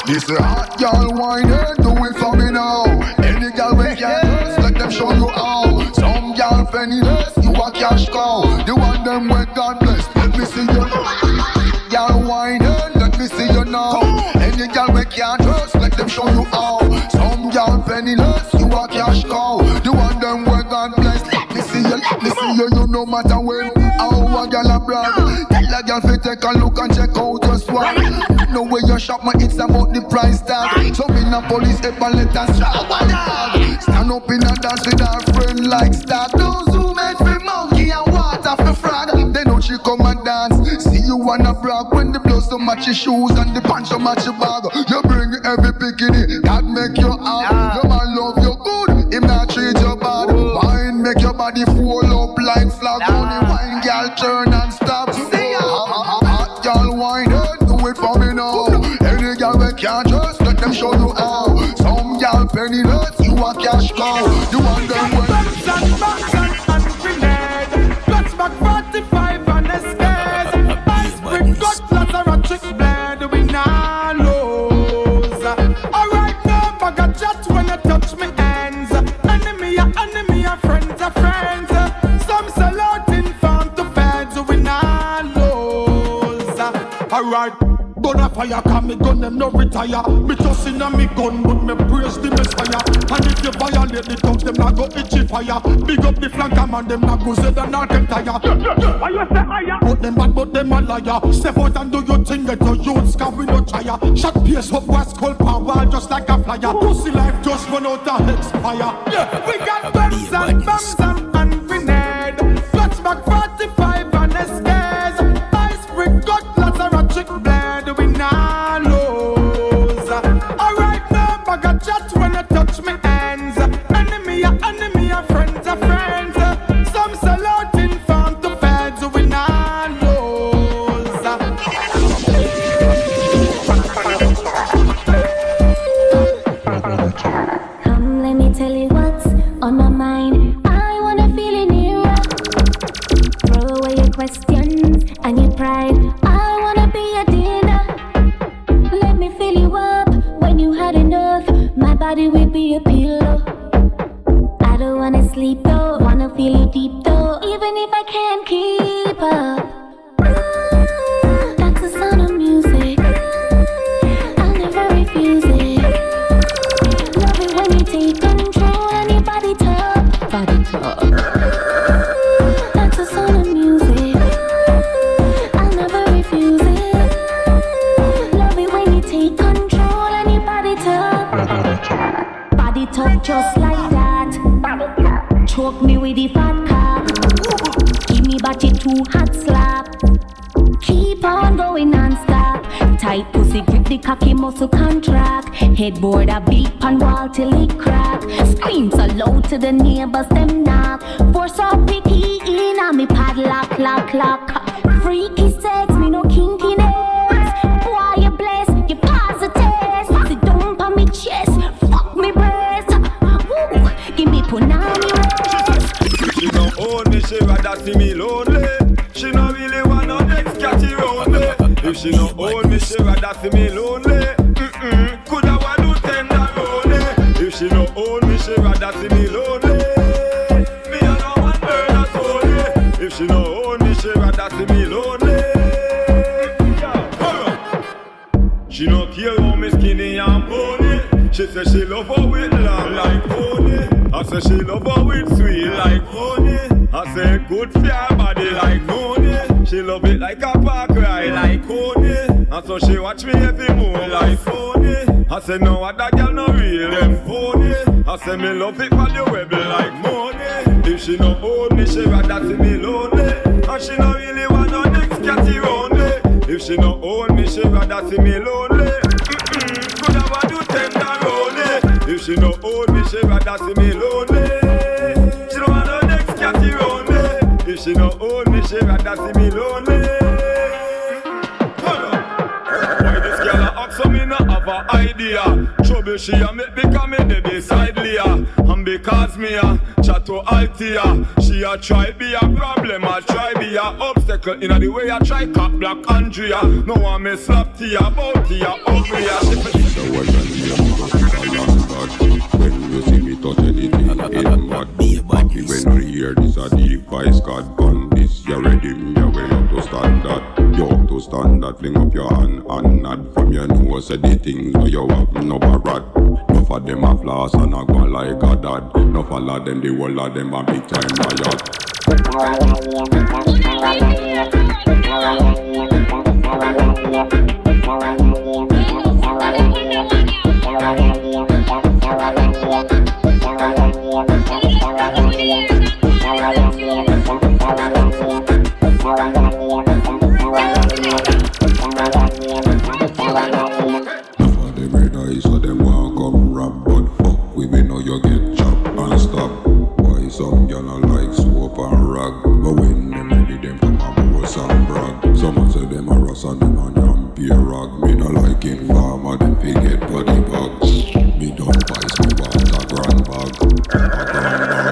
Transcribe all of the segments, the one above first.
This a hot girl whining, do it for me now. Any girl we can just let them show you how. Some girl penniless, you a cash cow. The one them where God bless, let me see you. Girl whining, let me see you now. Any girl we can just let them show you how. Some girl penniless, you a cash cow. The one them where God bless, let me see you. You no matter when, how a girl a brag. Tell a girl fi take a look and check out your swag. No way you shop, man, it's about the price tag. So me na police help and let us strap a dog. Stand up in a dance with her friend like Stark. Those who made me monkey and water for frog. They know she come and dance. See you wanna brag when the blouse don't match your shoes and the pants don't match your bag. You bring every bikini that make you out. Your man love you good, him not treat you bad. Wine make your body fall up like flag. Only wine girl turn and stop. Hot girl wine, do it for me now. Any girl we can't just let them show you how. Some girl penniless, you a cash cow. You want them when Benz and grenade. Clutch back 45 and escape. Ice brick got lots of ratchet blade. We nah lose. Alright now, bag a chat when you touch me hands. Enemy a friends are friends. Some sell out in farm to feds. We nah lose. Alright. Gun a fire, cause me gun them no retire. Me just in a me gun, but me praise the Messiah. And if you violate the thugs, them not go itchy fire. Big up the flanker man, them not go zed and not get tire. Why you say higher? But them bad, but them a liar. Step out and do your thing, get your youths, cause we no tire. Shot pierce up, was cold power, just like a flyer. Pussy life just run out and expire. Yeah, we got bombs and grenade. Clutch back 45 and escape. Ice brick got lots of ratchet blade. We nah lose. Alright now, bag a chat when you touch me hands. Enemy a friends are friends. Some sell out in farm to feds. We nah lose. Come, let me tell you what's on my mind. I wanna feel it nearer. Throw away your questions and your pride. I wanna be a dinner. Let me fill you up when you had enough. My body will be a pillow. I don't wanna sleep though, wanna feel you deep though. Even if I can't keep up. That's the sound of music. I'll never refuse it. Love it when you take control and your body talk. Body talk. That's the sound of music. I'll never refuse it. Love it when you take control and your body talk. Body talk just like that. Choke me with the fat cock. Give me body two hot slap. Keep on going non-stop. Tight pussy grip the cocky muscle contract. Headboard a beat pan wall till it crack. Scream so loud to the neighbors them knock. Force up picky in on me padlock lock. Freaky sex me no kinkiness. Boy you bless you pass the test. Sit down on me chest. Fuck me breast. Woo. Give me punani rest. She don't own me, she rather see me lonely. She don't really want no next catty around me. If she don't own me, she rather see me lonely. Coulda want to tender lonely. If she don't own me, she rather see me lonely. Me alone one murder solely. If she don't own me, she rather see me lonely. She don't care how me skinny and bony. She say she love her with long like pony. I say she love her with sweet like honey. I say good for her body like money. She love it like a park ride like Coney. And so she watch me every moon like phony. I say no other girl no real them phony. I say me love it valuable like money. If she no own me, she rather see me lonely. And she no really want no next catty round me. If she no own me, she rather see me lonely. Could have do tender lonely. If she no own me, she rather see me lonely. She don't want no next catty round me. If she no own me, she rather see me lonely. Hold on. Why this girl a ask so me no have an idea? Show trouble she a make me come in the beside Leah. And because me a chat to Altia, she a try be a problem, I try be a obstacle. In the way I try cut Black Andrea. No one me slap to ya, bout to ya, ugly as she when you see me touch anything in mad. Happy when you hear this a device card gun. This you ready, me way up to stand that. You up to stand that, fling up your hand and nod from your nose. Say the things where you have no barad. Enough of them a floss and a go like a dad. Enough of them, the whole of them a big time riot. So them want come rap, but fuck we know you get chopped and stop. Why some y'all not like soap and rag? But when them ready, them come and boast and brag. Some say them a Ross and them a damn peer rag. Me no like informer, them forget body bag. Me don't vice, me want a grand bag. A grand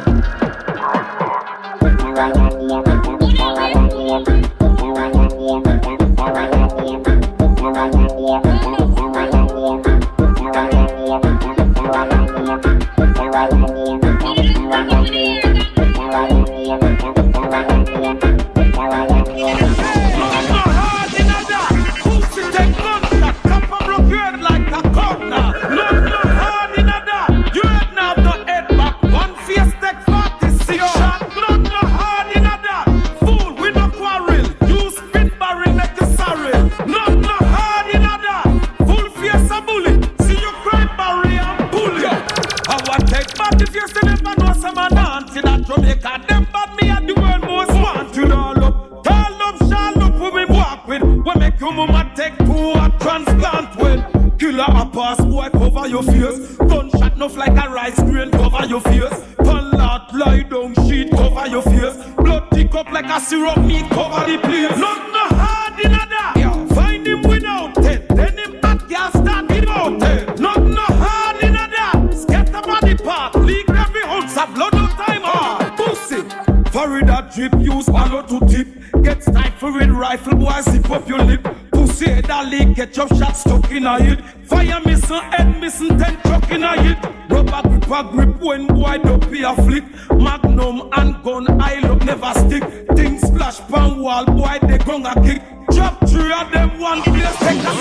Fire missing, head missing, 10 truck in a hit. Rubber grip when boy don't pay a flick. Magnum and gun, I look never stick. Things splash pan wall, boy they gonna kick. Drop 3 of them, one place take a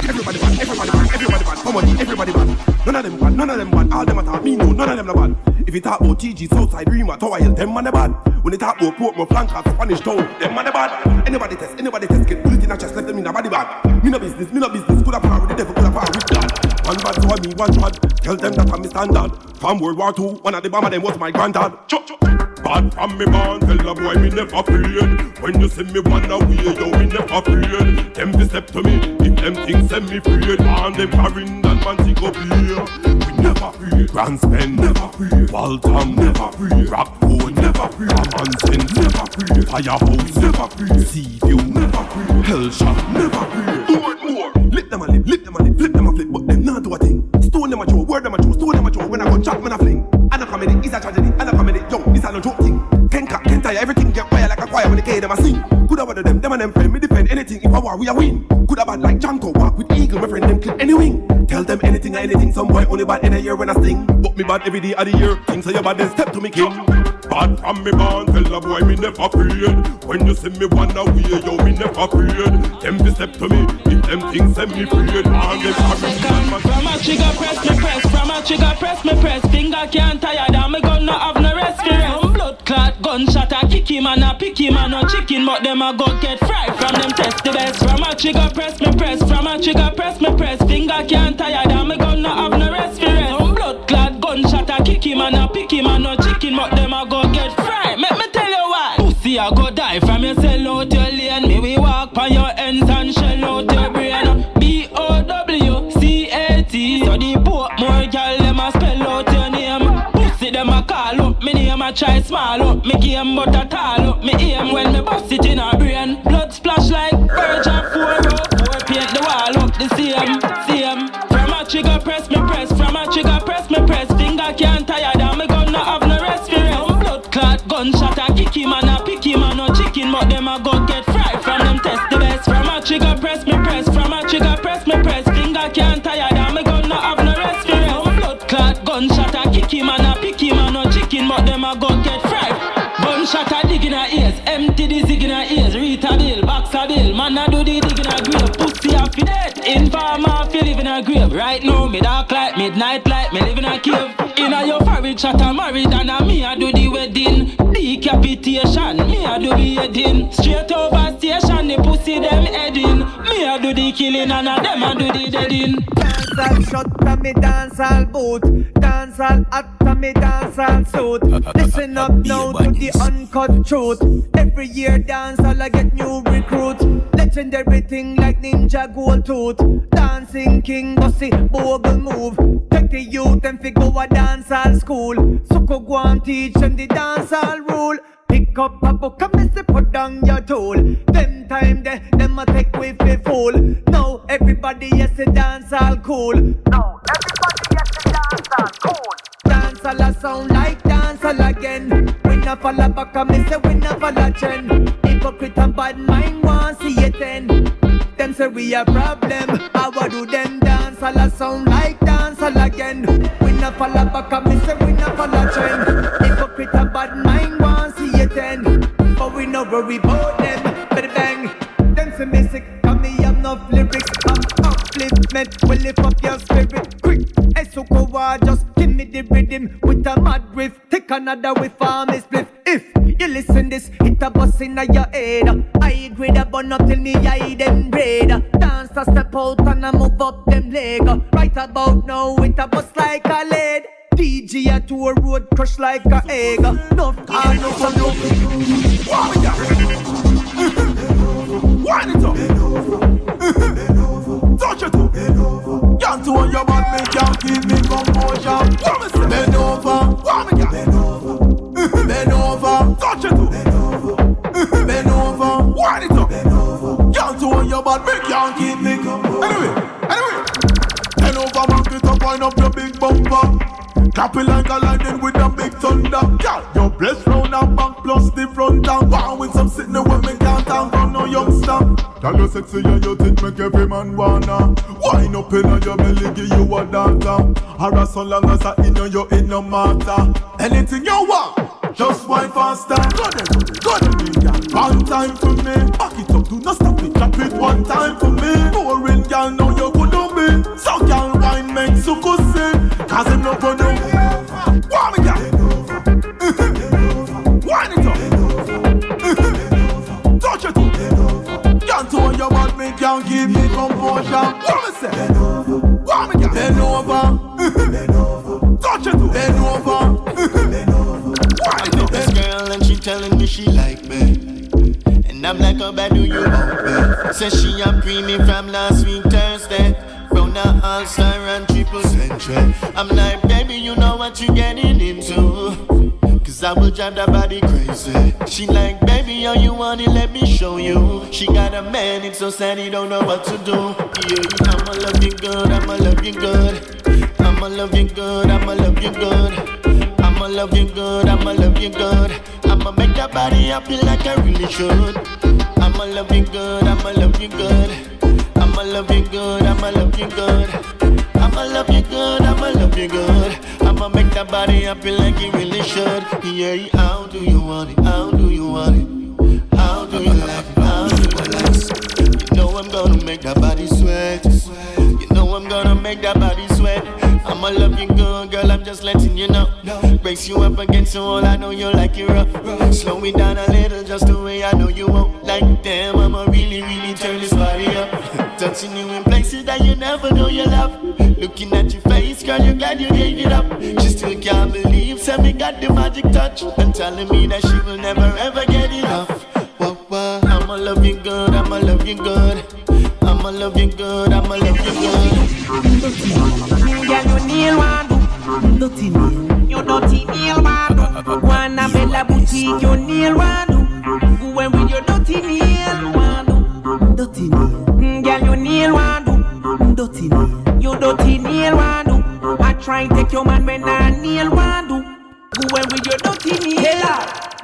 everybody bad, everybody bad, everybody bad. Come on, everybody bad. None of them bad, none of them bad. All them attack me, no, none of them no bad. If you talk about TG, Southside, Rima, Tower Hill, them man the bad. When you talk about Portmore, Flankers, Spanish Town, them man the bad. Anybody test, get put it in a chest, left them in a body bag. Me no business, could have power with the devil, could have power with God. One bad so me, one bad. Tell them that I'm a standard. From World War II, one of the bomber them was my granddad. Bad from me born, tell a boy me never afraid. When you see me one away, yo me never afraid. Them be step to me, if them things send me free. And them carrying that man take up here. We never free. Grand Spend, never free. Waltham, never free. Rockford, never free. Manson, never free. Firehouse, never free. Seaview, never free. Hellshot, never free. More. Lip them a lip, flip them a flip, but them not do a thing. Stone them a throw, word them a throw, stone them a throw. When I go chat, man a fling. And a comedy is a tragedy, and a comedy, yo, this a no joke thing. Can't tire, everything get quiet like a choir when they carry them a sing. Could have one of them and them friend, me defend anything. If I war, we a win. Could have bad like Janko, walk with Eagle, my friend them clip any wing. Tell them anything, some boy only bad in a year when I sting. But me bad every day of the year, things so you bad then step to me king. Bad from me born, tell a boy me never afraid. When you see me one away, yo me never afraid. Them be step to me, if them things send me free. And they from a trigger press me press, from a trigger press me press. Finger can't tire down, me gun not have no rest for rest. Some blood clot gunshot a kick him and a pick him and no chicken, but them a go get fried from them test the best. From a trigger press me press, from a trigger press me press. Finger can't tire down, me gun not have no rest for rest. Some blood clot gunshot a kick him and a pick him and no chicken, but them a go get fried. Make me tell you why. Pussy a go die from your sell out your lane. Me we walk on your ends and shell out your brain. BOWCAT. So the Portmore girl them a spell out your name. Pussy them a call up me name a try small up. Me game but a tall up me aim when me bust it in a brain. Blood splash like Virgin 4 up. Boy paint the wall up the same. From a trigger press me press. but them a go get fried. From them test the best. From a trigger press me press. From a trigger press me press. Finger can't tire down. Me gun not have no rest for rest. Blood clot gunshot a kick him and a pick him and no chicken, but them a go get fried. Gunshot a dig in her ears. Empty the zig in her ears. Rita bill, boxer bill. Man a do the dig in her grave. Pussy a fi dead. Informer fi live in her grave. Right now me dark like midnight light. Me live in a cave. In a your foreign shot a married and a me a do the wedding. Decapitation, me a do the heading. Straight over station, the pussy them heading. Me a do the killing and a them a do the deading. Dancehall shut to me dancehall boot. Dancehall hot to me dancehall suit. Listen up now to the uncut truth. Every year dancehall I get new recruits. Legendary thing like Ninja Gold Tooth. Dancing king bossy bogle move. Take the youth and fi go a dancehall school. Sukuward teach them the dancehall rule. Pick up a book and miss it, put down your tool. Them time they, them a take with the fool. Now everybody yes a dancehall cool. Now everybody yes a dancehall cool. Dancehall a sound like dancehall again. We not follow back and miss it, we not follow trend. Hypocrite and bad mind want see it end. Them say we a problem. How do them dancehall a sound like dancehall again? We not follow back and miss it, we not follow trend. Hypocrite and bad mind want see it end. But we know where we both them. Bada bang. Them say music, come me have enough lyrics. I'm upliftment, will lift up your spirit. Quick, hey Sukuward, just give me the rhythm with a mad riff. Take another with farm is spliff. If you listen this, hit a bus in your head. I grade a bun up till me eye them red. Dance a step out and I move up them leg. Right about now with a bus like a lead. DJ a tour road crush like a egg. No car, no from no. Wind it up. Touch it up. Can't do on your back, me can't keep me composure. Bend over. Bend over. Touch it up. Bend over. Wind it up. Can't do on your back, me can't keep me composure. Anyway. Bend over, back it up, wind up your big bumper. Clap it like a lightning with a big thunder. Yeah, your breast round and back plus the front and wow with some sitting where me can't hang on no youngster. Tell you sexy and you think make every man wanna wind up in your belly, give you a data. Harass so long as I in you in no matter. Anything you want, just wind faster. Go then, one time for me. Back it up, do not stop it. Clap it one time for me. Boring girl, now you couldn't be. So girl, wine make suku sing. Cause him no for no. Warm it up. Wind it up. Touch it up. Can't turn your bad, me can't give me composure. What me say? Warm it up. Bend over. Touch it up. Bend over. I met this girl and she telling me she like me. And I'm like, how bad do you want me? Says she a preemie from last week Thursday. Round a all-star and triple century. I'm like, baby, you know what you getting into. Cause I will drive that body crazy. She like, baby, how you want it, let me show you. She got a man, it's so sad he don't know what to do. Yeah, I'ma love you good, I'ma love you good. I'ma love you good, I'ma love you good. I'ma love you good, I'ma love you good. I'ma make that body happy like I really should. I'ma love you good, I'ma love you good. I'ma love you good, I'ma love you good. I'ma love you good, I'ma love you good. I'ma make that body happy like you really should. Yeah, how do you want it? How do you want it? How do you like it? How do you like it? You know I'm gonna make that body sweat. You know I'm gonna make that body sweat. I'ma love you good, girl, I'm just letting you know. Brace you up against the wall, I know you like it rough. Slow me down a little, just the way I know you won't. Like damn, I'ma really, really turn this body up. Touching you in places that you never know you love. Looking at your face, girl, you glad you gave it up. She still can't believe, said me got the magic touch. And telling me that she will never ever get enough. Whoa. I'ma love you good, I'ma love you good. I'ma love you good, I'ma love you good. Girl, you nail one do. Dirty nail. You dirty nail one do. Wanna bella boutique, you nail one do. Go in with your dirty nail one do. Dirty nail. Girl, you nail one do. Dirty nail. You dirty nail one do. I try and take your man when I nail one do. Go in with your dirty nail.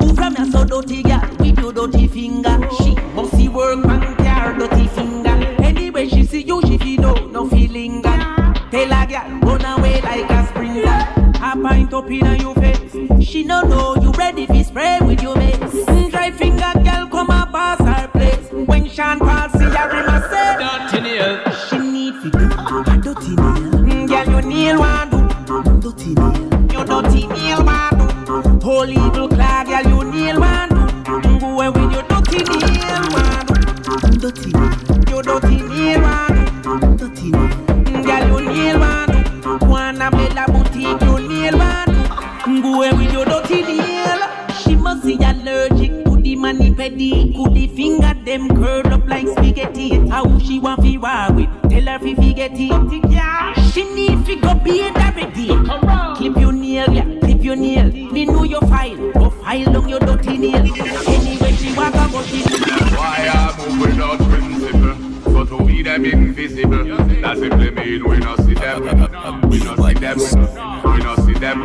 Who from your so dirty girl with your dirty finger? finger. She must see work and care dirty finger. Anyway, she see you, she feel no feeling. Tell a girl, run away like a sprinter. A pint up in your face. She no know you ready to spray with your mace. Dry finger girl come a pass her place. When Sean Paul see her, he must say dirty nail. She need to do dirty nail. Girl, you nail one do dirty nail. You dirty nail one do. Whole little Qraig, girl, you nail one do. Go away with your dirty nail one do. Dirty nail. You dirty nail one do. Dirty nail. Girl, you nail one do. Wanna build a boutique, you nail one do. Go away with your dirty nail. She must be allergic to the mani-pedi. Could the finger them curl up like spaghetti. How she want fi war with? Tell her fi forget it. She need fi go be already. Clip your nail, yeah, clip your nail. Me know your file, go file on your dirty nail. Anyway she walk up, but she do it. Why I move without principle? So to be them invisible. That simply mean we not see them. We not see them. We not see them.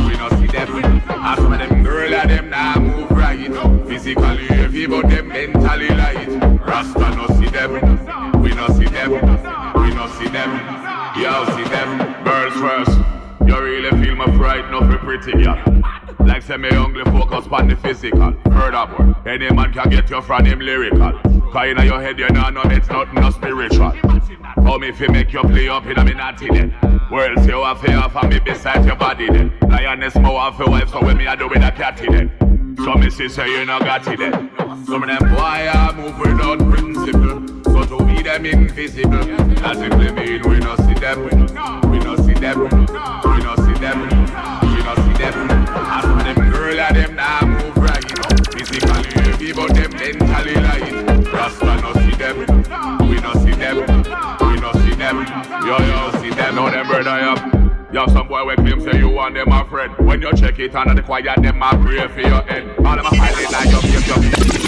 We not see them. As for them girl and them now move right. Physically heavy but them mentally light. Rasta no see them. We not see them. We not see them. Y'all see them. Girls first. You really feel my pride, not be pretty girl. Like say me only focus on the physical. Furthermore, any man can get you from him lyrical. Cause in your head you know it's nothing no spiritual. How me fi make you play up in a me natty then. Worlds you have fear for me beside your body then. Lioness more have for wife so when me I do with a catty then. So me see say you no got it then. Some of them boy I move without principle. So to be them invisible. That simply mean we no see them. We no see them. We no see them. We no see them. As for them girl and them now move right. Physically heavy but them mentally light. Rasta no see them. We no see them. We no see them. Yo see them. Now them brother up. You have some boy who claim say you want them a friend. When you check it under the quiet, them a pray for your head. All them a fight like your